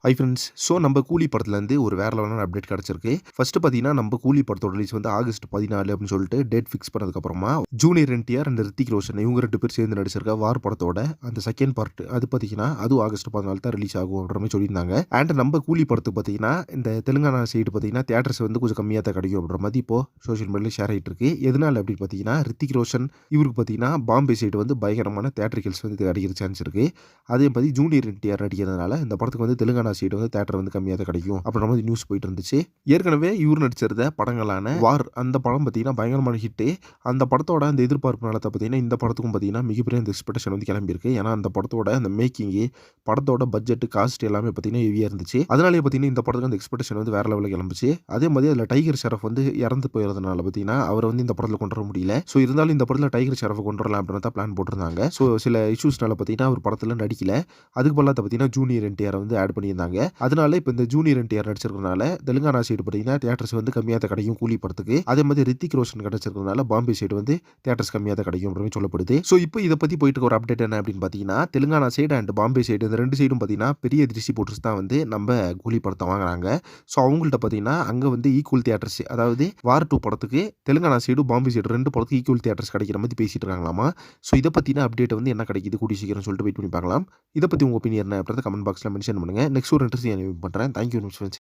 Hi friends. So நம்ம கூலி படத்துலேருந்து ஒரு வேற லெவலான அப்டேட் கிடச்சிருக்கு. ஃபர்ஸ்ட்டு பார்த்தீங்கன்னா, நம்ம கூலி படத்தோட ரிலீஸ் வந்து ஆகஸ்ட் 14 அப்படின்னு சொல்லிட்டு டேட் ஃபிக்ஸ் பண்ணதுக்கப்புறமா, ஜூனியர் என்டிஆர் அண்ட் ரித்திக் ரோஷன் இவங்க 2 பேர் சேர்ந்து நடிச்சிருக்க வார் படத்தோட அந்த செகண்ட் பார்ட் அது பார்த்தீங்கன்னா, அதுவும் ஆகஸ்ட் 14 தான் ரிலீஸ் ஆகும் அப்படின்ற மாரி சொல்லியிருந்தாங்க. அண்ட் நம்ம கூலி படத்துக்கு பார்த்தீங்கன்னா, இந்த தெலுங்கானா சைடு பார்த்தீங்கன்னா, தியேட்டர்ஸ் வந்து கொஞ்சம் கம்மியா தான் கிடைக்கும் அப்படின்ற மாரி இப்போ சோசியல் மீடியால ஷேர் ஆயிட்டு இருக்கு. எதனால அப்படின்னு பார்த்தீங்கன்னா, ரித்திக் ரோஷன் இவருக்கு பார்த்தீங்கன்னா, பாம்பே சைடு வந்து பயங்கரமான தியேட்ரிகல்ஸ் வந்து கிடைக்கிற சான்ஸ் இருக்கு. அதே மாரி ஜூனியர் என்டிஆர் நடிக்கிறதுனால இந்த படத்துக்கு வந்து தெலுங்கானா சைடு வந்து தியேட்டர் வந்து கம்மியா தான் கிடைக்கும் அப்படின்ற மாதிரி நியூஸ் போயிட்டு இருந்துச்சு. ஏற்கனவே இவர் நடிச்சிருந்த படங்களான வார் அந்த படம் பார்த்தீங்கன்னா பயங்கரமான ஹிட்டு. அந்த படத்தோட அந்த எதிர்பார்ப்பு நிலத்த பார்த்தீங்கன்னா இந்த படத்துக்கும் பார்த்தீங்கன்னா மிகப்பெரிய அந்த எக்ஸ்பெக்டேஷன் வந்து கிளம்பியிருக்கு. ஏன்னா அந்த படத்தோட அந்த மேக்கிங்கு, படத்தோட பட்ஜெட், காஸ்ட் எல்லாமே பார்த்தீங்கன்னா ஹெவியா இருந்துச்சு. அதனாலேயே பார்த்தீங்கன்னா இந்த படத்துக்கு அந்த எக்ஸ்பெக்டேஷன் வந்து வேற லெவலில் கிளம்பிச்சு. அதே மாதிரி அதில் டைகர் ஷெராஃப் வந்து இறந்து போயிருந்தனால பார்த்தீங்கன்னா அவரை வந்து இந்த படத்தில் கொண்டு வர முடியல. ஸோ இருந்தாலும் இந்த படத்தில் டைகர் ஷெராஃப் கொண்டு வரலாம் அப்படின்னு தான் பிளான் போட்டிருந்தாங்க. ஸோ சில இஷ்யூஸ்னால பார்த்தீங்கன்னா அவர் படத்தில் நடிக்கல. அதுக்கு பதிலா பார்த்தீங்கன்னா ஜூனியர் என்டிஆர் வந்து ஆட் பண்ணியிருந்தாங்க. அதனால இப்போ இந்த ஜூனியர் என்டிஆர் நடிச்சிருக்கிறனால தெலுங்கானா சைடு பார்த்தீங்கன்னா தியேட்டர்ஸ் வந்து கம்மியாக தான் கிடைக்கும் கூலி படத்துக்கு. அதே மாதிரி ரித்திக் ரோஷன் கிடைச்சிருக்கிறனால பாம்பே சைடு வந்து தியேட்டர்ஸ் கம்மியாக தான் கிடைக்கும் அப்படின்னு சொல்லப்படுது. ஸோ இப்போ இதை பற்றி போயிட்டு இருக்க ஒரு அப்டேட் என்ன அப்படின்னு பார்த்தீங்கன்னா, Telangana side and Bombay side இந்த 2 சைடும் பார்த்தீங்கன்னா பெரிய டிஸ்ட்ரிபியூட்டர்ஸ் தான் வந்து நம்ம கூலி படத்தை வாங்குறாங்க. ஸோ அவங்கள்ட்ட பார்த்தீங்கன்னா அங்கே வந்து ஈக்குவல் தியேட்டர்ஸ், அதாவது வார் 2 படத்துக்கு தெலுங்கானா சைடு பாம்பே சைடு 2 படத்துக்கு ஈக்குவல் தியேட்டர்ஸ் கிடைக்கிற மாதிரி பேசிட்டு இருக்காங்களாமா. ஸோ இதை பற்றின அப்டேட் வந்து என்ன கிடைக்குது கூடிய சீக்கிரம் சொல்லிட்டு வெயிட் பண்ணி பார்க்கலாம். இதை பற்றி உங்கள் ஒப்பீனியன் என்ன அப்படின்றத கமெண்ட் பாக்ஸில் மென்ஷன் பண்ணுங்கள். நெக்ஸ்ட் ஒரு இன்ட்ரெஸ்டிங் பண்ணுறேன். Thank you friends.